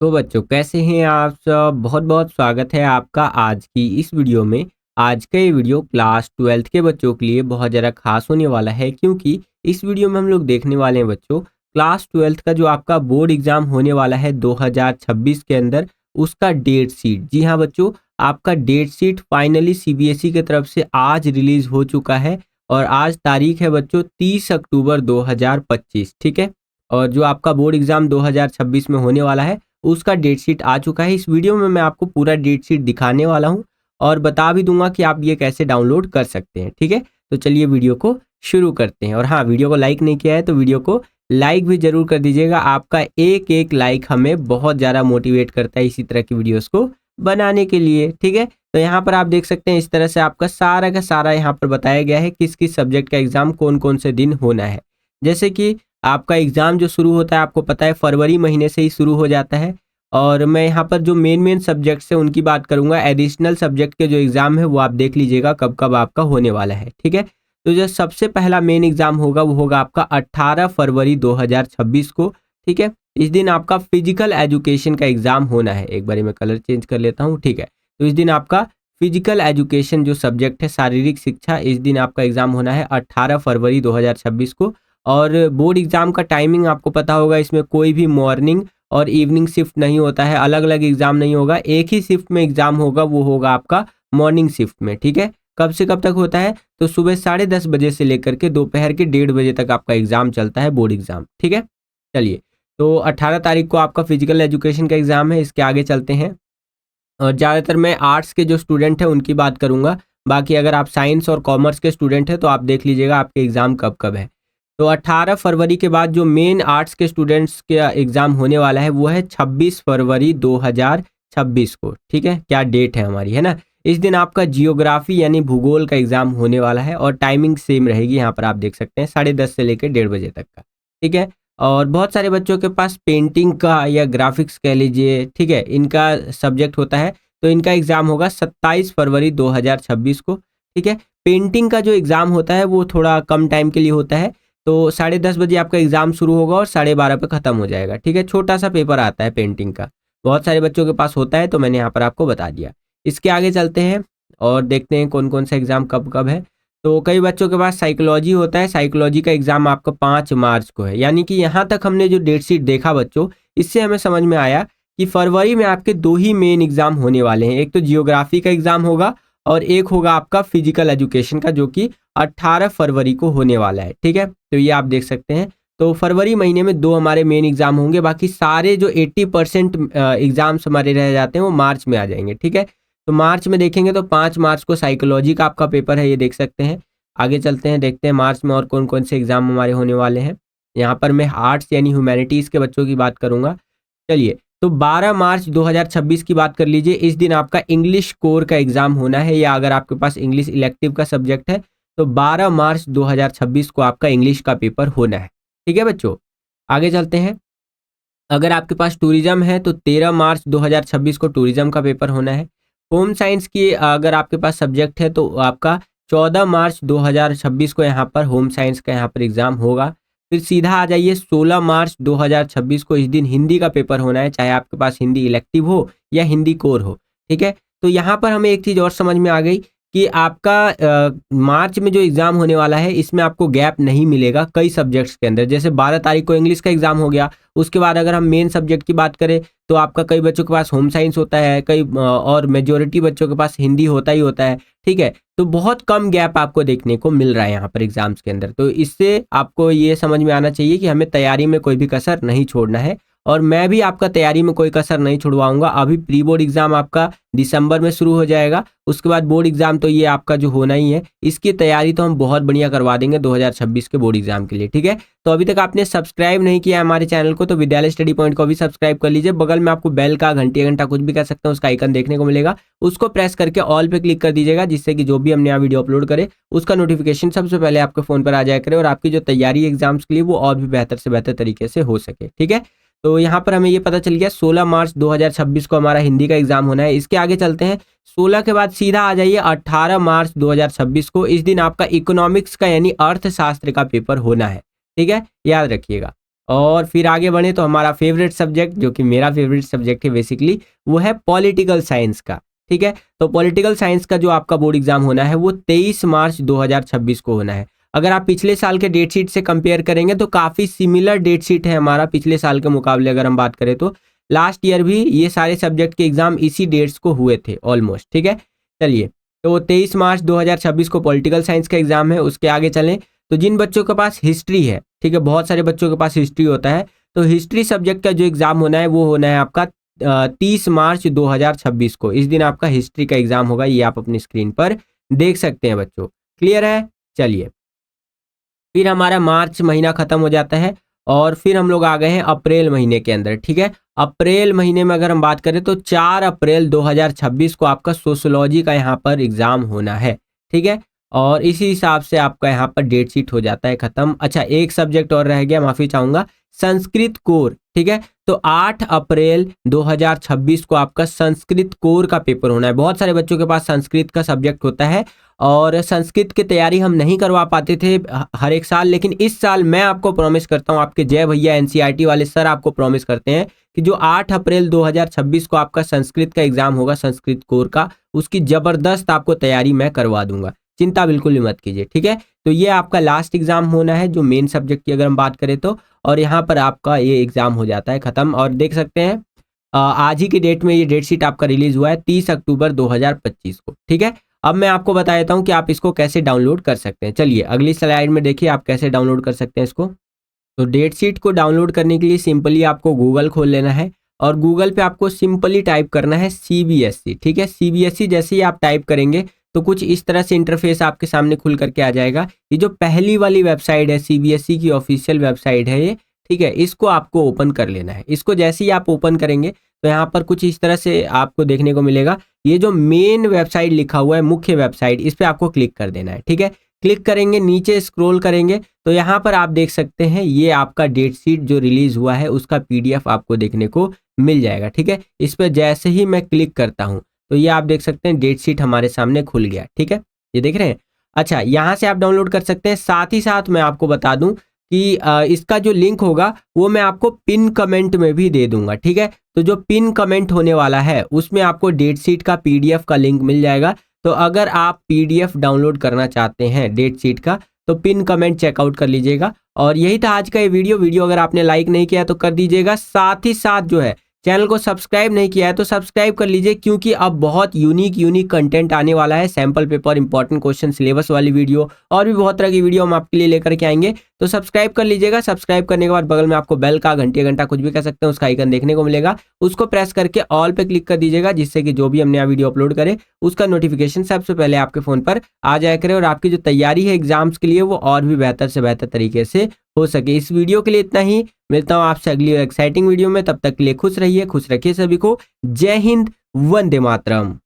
तो बच्चों कैसे हैं आप सब। बहुत बहुत स्वागत है आपका आज की इस वीडियो में। आज का ये वीडियो क्लास 12th के बच्चों के लिए बहुत ज़्यादा खास होने वाला है, क्योंकि इस वीडियो में हम लोग देखने वाले हैं बच्चों क्लास 12th का जो आपका बोर्ड एग्जाम होने वाला है 2026 के अंदर, उसका डेट शीट। जी हाँ बच्चों, आपका डेट शीट फाइनली सीबीएसई की तरफ से आज रिलीज हो चुका है। और आज तारीख है बच्चों 30 अक्टूबर 2025, ठीक है। और जो आपका बोर्ड एग्जाम 2026 में होने वाला है उसका डेट शीट आ चुका है। इस वीडियो में मैं आपको पूरा डेट शीट दिखाने वाला हूं और बता भी दूंगा कि आप ये कैसे डाउनलोड कर सकते हैं, ठीक है। तो चलिए वीडियो को शुरू करते हैं। और हाँ, वीडियो को लाइक नहीं किया है तो वीडियो को लाइक भी जरूर कर दीजिएगा। आपका एक एक लाइक हमें बहुत ज़्यादा मोटिवेट करता है इसी तरह की वीडियोस को बनाने के लिए, ठीक है। तो यहाँ पर आप देख सकते हैं इस तरह से आपका सारा का सारा यहाँ पर बताया गया है किस किस सब्जेक्ट का एग्जाम कौन कौन से दिन होना है। जैसे कि आपका एग्ज़ाम जो शुरू होता है आपको पता है फरवरी महीने से ही शुरू हो जाता है। और मैं यहाँ पर जो मेन सब्जेक्ट्स है उनकी बात करूँगा। एडिशनल सब्जेक्ट के जो एग्ज़ाम है वो आप देख लीजिएगा कब कब आपका होने वाला है, ठीक है। तो जो सबसे पहला मेन एग्ज़ाम होगा वो होगा आपका 18 फरवरी 2026 को, ठीक है। इस दिन आपका फिजिकल एजुकेशन का एग्ज़ाम होना है। एक बारी मैं कलर चेंज कर लेता हूँ, ठीक है। तो इस दिन आपका फिजिकल एजुकेशन जो सब्जेक्ट है, शारीरिक शिक्षा, इस दिन आपका एग्ज़ाम होना है 18 फरवरी 2026 को। और बोर्ड एग्ज़ाम का टाइमिंग आपको पता होगा, इसमें कोई भी मॉर्निंग और इवनिंग शिफ्ट नहीं होता है, अलग अलग एग्ज़ाम नहीं होगा, एक ही शिफ्ट में एग्ज़ाम होगा, वो होगा आपका मॉर्निंग शिफ्ट में, ठीक है। कब से कब तक होता है? तो सुबह 10:30 बजे से लेकर के दोपहर के 1:30 बजे तक आपका एग्ज़ाम चलता है, बोर्ड एग्ज़ाम, ठीक है। चलिए, तो 18 तारीख को आपका फिजिकल एजुकेशन का एग्ज़ाम है। इसके आगे चलते हैं। और ज़्यादातर मैं आर्ट्स के जो स्टूडेंट हैं उनकी बात करूँगा। बाकी अगर आप साइंस और कॉमर्स के स्टूडेंट हैं तो आप देख लीजिएगा आपके एग्ज़ाम कब कब है। तो 18 फरवरी के बाद जो मेन आर्ट्स के स्टूडेंट्स का एग्ज़ाम होने वाला है वो है 26 फरवरी 2026 को, ठीक है। क्या डेट है हमारी, है ना। इस दिन आपका जियोग्राफी यानी भूगोल का एग्ज़ाम होने वाला है और टाइमिंग सेम रहेगी, यहाँ पर आप देख सकते हैं 10:30 से लेकर 1:30 बजे तक का, ठीक है। और बहुत सारे बच्चों के पास पेंटिंग का या ग्राफिक्स कह लीजिए, ठीक है, इनका सब्जेक्ट होता है। तो इनका एग्ज़ाम होगा 27 फरवरी 2026 को, ठीक है। पेंटिंग का जो एग्ज़ाम होता है वो थोड़ा कम टाइम के लिए होता है। तो 10:30 बजे आपका एग्ज़ाम शुरू होगा और 12:30 पे ख़त्म हो जाएगा, ठीक है। छोटा सा पेपर आता है पेंटिंग का, बहुत सारे बच्चों के पास होता है तो मैंने यहाँ पर आपको बता दिया। इसके आगे चलते हैं और देखते हैं कौन कौन सा एग्ज़ाम कब कब है। तो कई बच्चों के पास साइकोलॉजी होता है। साइकोलॉजी का एग्ज़ाम आपका 5 मार्च को है। यानी कि यहाँ तक हमने जो डेट शीट देखा बच्चों, इससे हमें समझ में आया कि फरवरी में आपके 2 ही मेन एग्ज़ाम होने वाले हैं। एक तो जियोग्राफी का एग्ज़ाम होगा और एक होगा आपका फिजिकल एजुकेशन का, जो कि 18 फरवरी को होने वाला है, ठीक है। तो ये आप देख सकते हैं। तो फरवरी महीने में 2 हमारे मेन एग्ज़ाम होंगे, बाकी सारे जो 80% एग्ज़ाम्स हमारे रह जाते हैं वो मार्च में आ जाएंगे, ठीक है। तो मार्च में देखेंगे तो 5 मार्च को साइकोलॉजी का आपका पेपर है, ये देख सकते हैं। आगे चलते हैं, देखते हैं मार्च में और कौन कौन से एग्ज़ाम हमारे होने वाले हैं। यहाँ पर मैं आर्ट्स यानी ह्यूमैनिटीज़ के बच्चों की बात करूँगा। चलिए, तो 12 मार्च 2026 की बात कर लीजिए। इस दिन आपका इंग्लिश कोर का एग्ज़ाम होना है, या अगर आपके पास इंग्लिश इलेक्टिव का सब्जेक्ट है तो 12 मार्च 2026 को आपका इंग्लिश का पेपर होना है, ठीक है बच्चों। आगे चलते हैं। अगर आपके पास टूरिज्म है तो 13 मार्च 2026 को टूरिज्म का पेपर होना है। होम साइंस की अगर आपके पास सब्जेक्ट है तो आपका 14 मार्च 2026 को यहाँ पर होम साइंस का यहाँ पर एग्ज़ाम होगा। फिर सीधा आ जाइए 16 मार्च 2026 को, इस दिन हिंदी का पेपर होना है, चाहे आपके पास हिंदी इलेक्टिव हो या हिंदी कोर हो, ठीक है। तो यहाँ पर हमें एक चीज़ और समझ में आ गई कि आपका मार्च में जो एग्ज़ाम होने वाला है इसमें आपको गैप नहीं मिलेगा कई सब्जेक्ट्स के अंदर। जैसे 12 तारीख को इंग्लिश का एग्ज़ाम हो गया, उसके बाद अगर हम मेन सब्जेक्ट की बात करें तो आपका कई बच्चों के पास होम साइंस होता है, कई और मेजॉरिटी बच्चों के पास हिंदी होता ही होता है, ठीक है। तो बहुत कम गैप आपको देखने को मिल रहा है यहाँ पर एग्जाम्स के अंदर। तो इससे आपको ये समझ में आना चाहिए कि हमें तैयारी में कोई भी कसर नहीं छोड़ना है। और मैं भी आपका तैयारी में कोई कसर नहीं छुड़वाऊंगा। अभी प्री बोर्ड एग्जाम आपका दिसंबर में शुरू हो जाएगा, उसके बाद बोर्ड एग्जाम तो ये आपका जो होना ही है, इसकी तैयारी तो हम बहुत बढ़िया करवा देंगे 2026 के बोर्ड एग्जाम के लिए, ठीक है। तो अभी तक आपने सब्सक्राइब नहीं किया है हमारे चैनल को तो विद्यालय स्टडी पॉइंट को भी सब्सक्राइब कर लीजिए। बगल में आपको बेल का घंटा कुछ भी कह सकते हैं उसका आइकन देखने को मिलेगा, उसको प्रेस करके ऑल पे क्लिक कर दीजिएगा, जिससे कि जो भी हम नया वीडियो अपलोड करें उसका नोटिफिकेशन सबसे पहले आपके फोन पर आ जाया करे और आपकी जो तैयारी एग्जाम्स के लिए वो और भी बेहतर से बेहतर तरीके से हो सके, ठीक है। तो यहाँ पर हमें ये पता चल गया 16 मार्च 2026 को हमारा हिंदी का एग्जाम होना है। इसके आगे चलते हैं, 16 के बाद सीधा आ जाइए 18 मार्च 2026 को। इस दिन आपका इकोनॉमिक्स का यानी अर्थशास्त्र का पेपर होना है, ठीक है, याद रखिएगा। और फिर आगे बढ़े तो हमारा फेवरेट सब्जेक्ट, जो कि मेरा फेवरेट सब्जेक्ट है बेसिकली, वो है पॉलिटिकल साइंस का। ठीक है, तो पॉलिटिकल साइंस का जो आपका बोर्ड एग्जाम होना है वो 23 मार्च 2026 को होना है। अगर आप पिछले साल के डेट शीट से कंपेयर करेंगे तो काफ़ी सिमिलर डेट शीट है हमारा पिछले साल के मुकाबले। अगर हम बात करें तो लास्ट ईयर भी ये सारे सब्जेक्ट के एग्जाम इसी डेट्स को हुए थे ऑलमोस्ट। ठीक है, चलिए, तो 23 मार्च 2026 को पॉलिटिकल साइंस का एग्जाम है। उसके आगे चलें तो जिन बच्चों के पास हिस्ट्री है, ठीक है, बहुत सारे बच्चों के पास हिस्ट्री होता है, तो हिस्ट्री सब्जेक्ट का जो एग्जाम होना है वो होना है आपका 30 मार्च 2026 को। इस दिन आपका हिस्ट्री का एग्जाम होगा, ये आप अपनी स्क्रीन पर देख सकते हैं बच्चों। क्लियर है? चलिए, फिर हमारा मार्च महीना खत्म हो जाता है और फिर हम लोग आ गए हैं अप्रैल महीने के अंदर। ठीक है, अप्रैल महीने में अगर हम बात करें तो 4 अप्रैल 2026 को आपका सोशियोलॉजी का यहाँ पर एग्जाम होना है। ठीक है, और इसी हिसाब से आपका यहाँ पर डेट शीट हो जाता है खत्म। अच्छा, एक सब्जेक्ट और रह गया, माफी चाहूंगा, संस्कृत कोर। ठीक है, तो 8 अप्रैल 2026 को आपका संस्कृत कोर का पेपर होना है। बहुत सारे बच्चों के पास संस्कृत का सब्जेक्ट होता है और संस्कृत की तैयारी हम नहीं करवा पाते थे हर एक साल, लेकिन इस साल मैं आपको प्रॉमिस करता हूं, आपके जय भैया एनसीईआरटी वाले सर आपको प्रॉमिस करते हैं कि जो 8 अप्रैल 2026 को आपका संस्कृत का एग्जाम होगा, संस्कृत कोर का, उसकी जबरदस्त आपको तैयारी मैं करवा दूंगा। चिंता बिल्कुल भी मत कीजिए। ठीक है, तो ये आपका लास्ट एग्जाम होना है जो मेन सब्जेक्ट की अगर हम बात करें तो, और यहाँ पर आपका ये एग्जाम हो जाता है खत्म। और देख सकते हैं आज ही की डेट में ये डेट शीट आपका रिलीज हुआ है 30 अक्टूबर 2025 को। ठीक है, अब मैं आपको बता देता हूँ कि आप इसको कैसे डाउनलोड कर सकते हैं। चलिए अगली स्लाइड में देखिए आप कैसे डाउनलोड कर सकते हैं इसको। तो डेट शीट को डाउनलोड करने के लिए सिंपली आपको गूगल खोल लेना है और गूगल पे आपको सिंपली टाइप करना है सीबीएसई। ठीक है, सीबीएसई जैसे ही आप टाइप करेंगे तो कुछ इस तरह से इंटरफेस आपके सामने खुल करके आ जाएगा। ये जो पहली वाली वेबसाइट है, सीबीएसई की ऑफिशियल वेबसाइट है ये। ठीक है, इसको आपको ओपन कर लेना है। इसको जैसे ही आप ओपन करेंगे तो यहाँ पर कुछ इस तरह से आपको देखने को मिलेगा। ये जो मेन वेबसाइट लिखा हुआ है, मुख्य वेबसाइट, इस पर आपको क्लिक कर देना है। ठीक है, क्लिक करेंगे, नीचे स्क्रॉल करेंगे तो यहाँ पर आप देख सकते हैं ये आपका डेट शीट जो रिलीज हुआ है उसका पीडीएफ आपको देखने को मिल जाएगा। ठीक है, इस पर जैसे ही मैं क्लिक करता हूँ तो ये आप देख सकते हैं डेट शीट हमारे सामने खुल गया। ठीक है, ये देख रहे हैं। अच्छा, यहाँ से आप डाउनलोड कर सकते हैं। साथ ही साथ मैं आपको बता दूं कि इसका जो लिंक होगा वो मैं आपको पिन कमेंट में भी दे दूंगा। ठीक है, तो जो पिन कमेंट होने वाला है उसमें आपको डेट शीट का पीडीएफ का लिंक मिल जाएगा। तो अगर आप पीडीएफ डाउनलोड करना चाहते हैं डेट शीट का तो पिन कमेंट चेकआउट कर लीजिएगा। और यही था आज का ये वीडियो अगर आपने लाइक नहीं किया तो कर दीजिएगा। साथ ही साथ जो है चैनल को सब्सक्राइब नहीं किया है तो सब्सक्राइब कर लीजिए, क्योंकि अब बहुत यूनिक कंटेंट आने वाला है। Sample paper, important question, syllabus वाली वीडियो और भी बहुत तरह की वीडियो हम आपके लिए लेकर के आएंगे। तो सब्सक्राइब कर लीजिएगा। सब्सक्राइब करने के बाद बगल में आपको बेल का, घंटा कुछ भी कह सकते हैं, उसका आइकन देखने को मिलेगा। उसको प्रेस करके ऑल पे क्लिक कर दीजिएगा, जिससे कि जो भी हम नया वीडियो अपलोड करें उसका नोटिफिकेशन सबसे पहले आपके फोन पर आ जाया करे और आपकी जो तैयारी है एग्जाम्स के लिए वो और भी बेहतर से बेहतर तरीके से हो सके। इस वीडियो के लिए इतना ही। मिलता हूं आपसे अगली एक्साइटिंग वीडियो में। तब तक के लिए खुश रहिए, खुश रखिए सभी को। जय हिंद, वंदे मातरम।